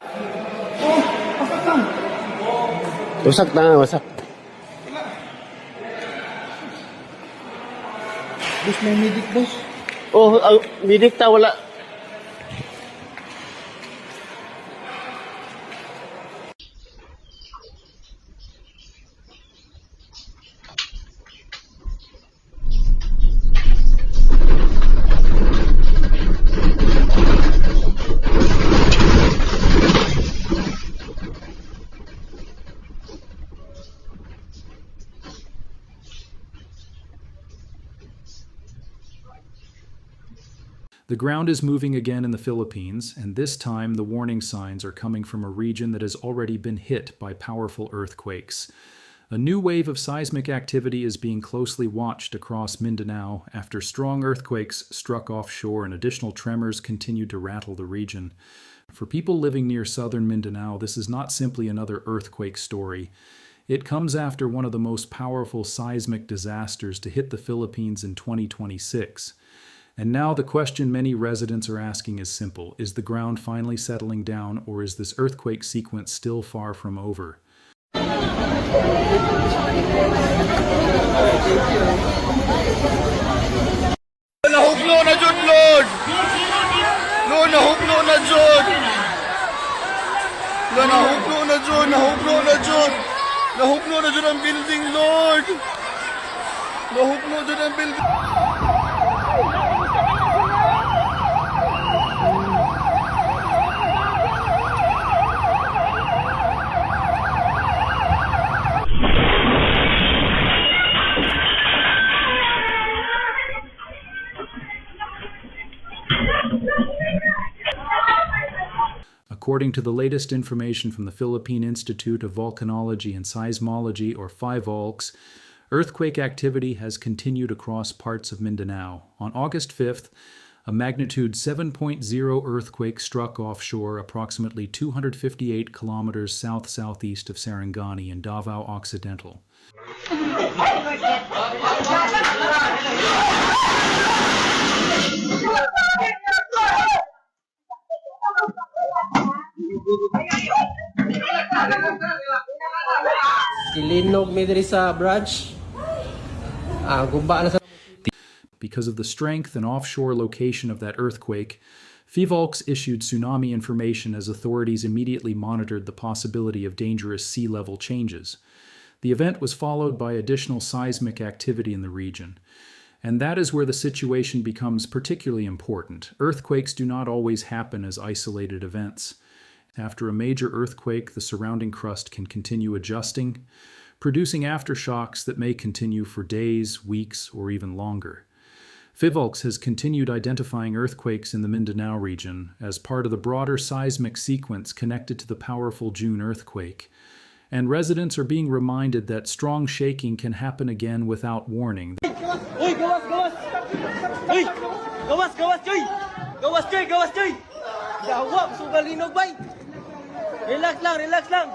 Oh, pasok lang. Wasak na, wasak. Boss, may medic, boss. Oh, midik ta, wala. The ground is moving again in the Philippines, and this time the warning signs are coming from a region that has already been hit by powerful earthquakes. A new wave of seismic activity is being closely watched across Mindanao after strong earthquakes struck offshore and additional tremors continued to rattle the region. For people living near southern Mindanao, this is not simply another earthquake story. It comes after one of the most powerful seismic disasters to hit the Philippines in 2026. And now the question many residents are asking is simple. Is the ground finally settling down, or is this earthquake sequence still far from over? Nahugno na jud, Lord! Lord, nahugno na jud! Lord, nahugno na jud! Nahugno na jud! Nahugno na jud ang building, Lord! Nahugno jud ang building! According to the latest information from the Philippine Institute of Volcanology and Seismology, or PHIVOLCS, earthquake activity has continued across parts of Mindanao. On August 5th, a magnitude 7.0 earthquake struck offshore approximately 258 kilometers south-southeast of Sarangani in Davao Occidental. Ilinog mi diri sa branch. Guba na sa. Because of the strength and offshore location of that earthquake, PHIVOLCS issued tsunami information as authorities immediately monitored the possibility of dangerous sea level changes. The event was followed by additional seismic activity in the region. And that is where the situation becomes particularly important. Earthquakes do not always happen as isolated events. After a major earthquake, the surrounding crust can continue adjusting, producing aftershocks that may continue for days, weeks, or even longer. PHIVOLCS has continued identifying earthquakes in the Mindanao region as part of the broader seismic sequence connected to the powerful June earthquake. And residents are being reminded that strong shaking can happen again without warning. Uy, gawas, gawas. Uy, gawas, gawas, Joy. Gawas, Joy, gawas, Joy. Yawa, sugal linog bay. Relax lang, relax lang.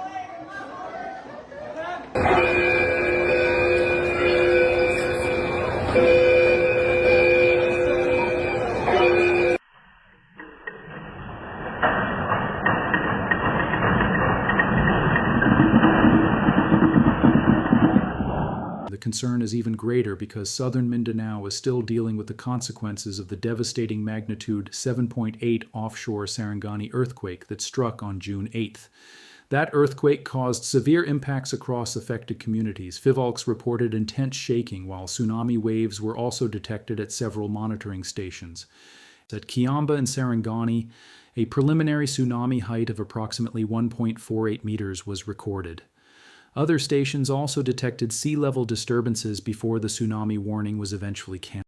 The concern is even greater because southern Mindanao is still dealing with the consequences of the devastating magnitude 7.8 offshore Sarangani earthquake that struck on June 8th. That earthquake caused severe impacts across affected communities. PHIVOLCS reported intense shaking, while tsunami waves were also detected at several monitoring stations. At Kiamba and Sarangani, a preliminary tsunami height of approximately 1.48 meters was recorded. Other stations also detected sea level disturbances before the tsunami warning was eventually canceled.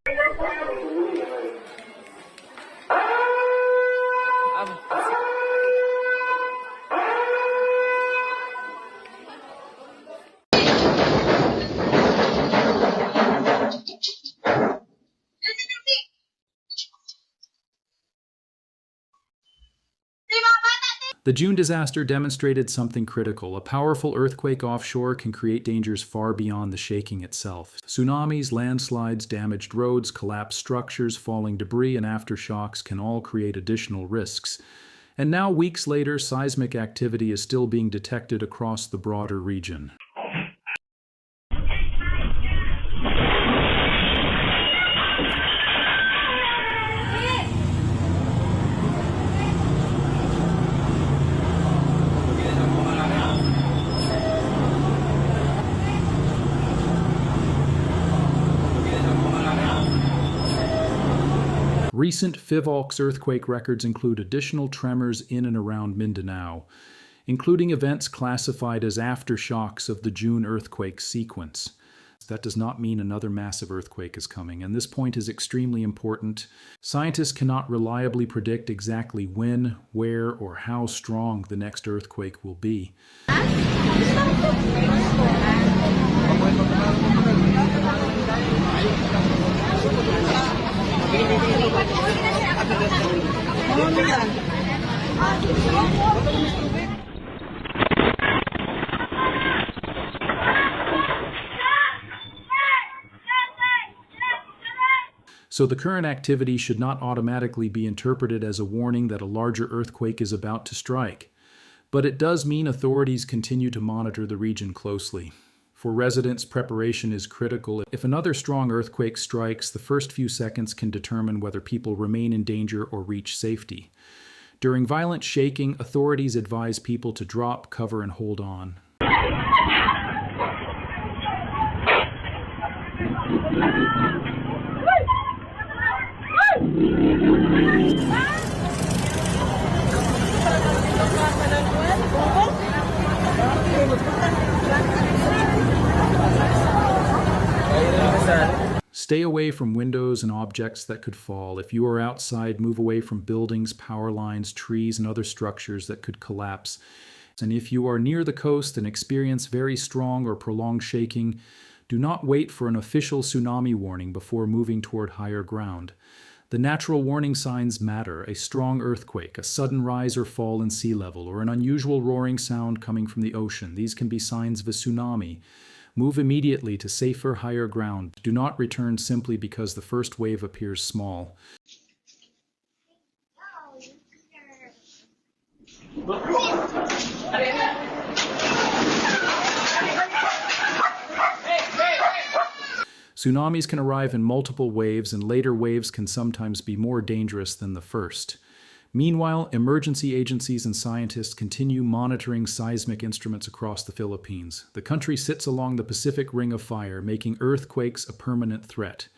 The June disaster demonstrated something critical. A powerful earthquake offshore can create dangers far beyond the shaking itself. Tsunamis, landslides, damaged roads, collapsed structures, falling debris, and aftershocks can all create additional risks. And now, weeks later, seismic activity is still being detected across the broader region. Recent PHIVOLCS earthquake records include additional tremors in and around Mindanao, including events classified as aftershocks of the June earthquake sequence. That does not mean another massive earthquake is coming, and this point is extremely important. Scientists cannot reliably predict exactly when, where, or how strong the next earthquake will be. So the current activity should not automatically be interpreted as a warning that a larger earthquake is about to strike. But it does mean authorities continue to monitor the region closely. For residents, preparation is critical. If another strong earthquake strikes, the first few seconds can determine whether people remain in danger or reach safety. During violent shaking, authorities advise people to drop, cover, and hold on. Stay away from windows and objects that could fall. If you are outside, move away from buildings, power lines, trees, and other structures that could collapse. And if you are near the coast and experience very strong or prolonged shaking, do not wait for an official tsunami warning before moving toward higher ground. The natural warning signs matter: a strong earthquake, a sudden rise or fall in sea level, or an unusual roaring sound coming from the ocean. These can be signs of a tsunami. Move immediately to safer, higher ground. Do not return simply because the first wave appears small. Tsunamis can arrive in multiple waves, and later waves can sometimes be more dangerous than the first. Meanwhile, emergency agencies and scientists continue monitoring seismic instruments across the Philippines. The country sits along the Pacific Ring of Fire, making earthquakes a permanent threat.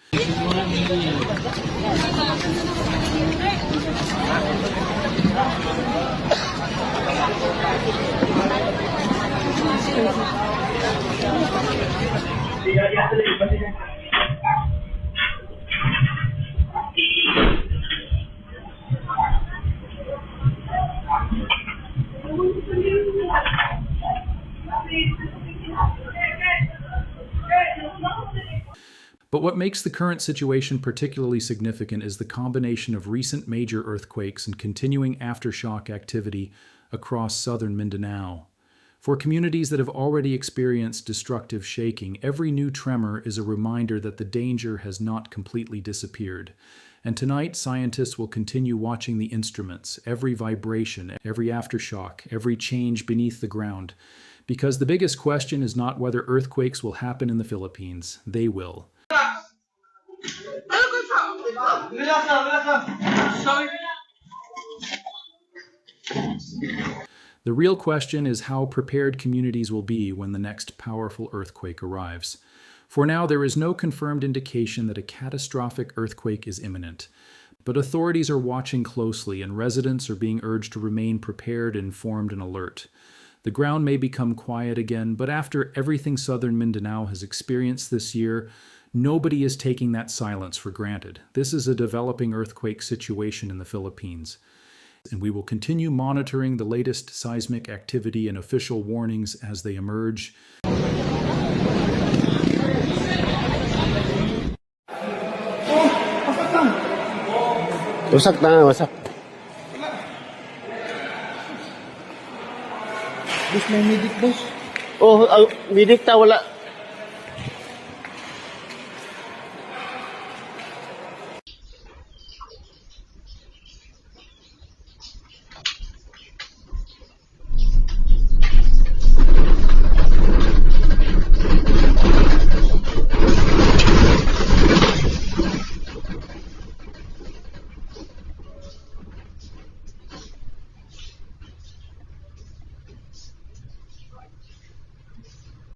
But what makes the current situation particularly significant is the combination of recent major earthquakes and continuing aftershock activity across southern Mindanao. For communities that have already experienced destructive shaking, every new tremor is a reminder that the danger has not completely disappeared. And tonight, scientists will continue watching the instruments, every vibration, every aftershock, every change beneath the ground. Because the biggest question is not whether earthquakes will happen in the Philippines. They will. The real question is how prepared communities will be when the next powerful earthquake arrives. For now, there is no confirmed indication that a catastrophic earthquake is imminent. But authorities are watching closely, and residents are being urged to remain prepared, informed, and alert. The ground may become quiet again, but after everything southern Mindanao has experienced this year, nobody is taking that silence for granted. This is a developing earthquake situation in the Philippines, and we will continue monitoring the latest seismic activity and official warnings as they emerge. Wasak na, wasak. Boss, may medic, boss. Oh, medic ta, wala.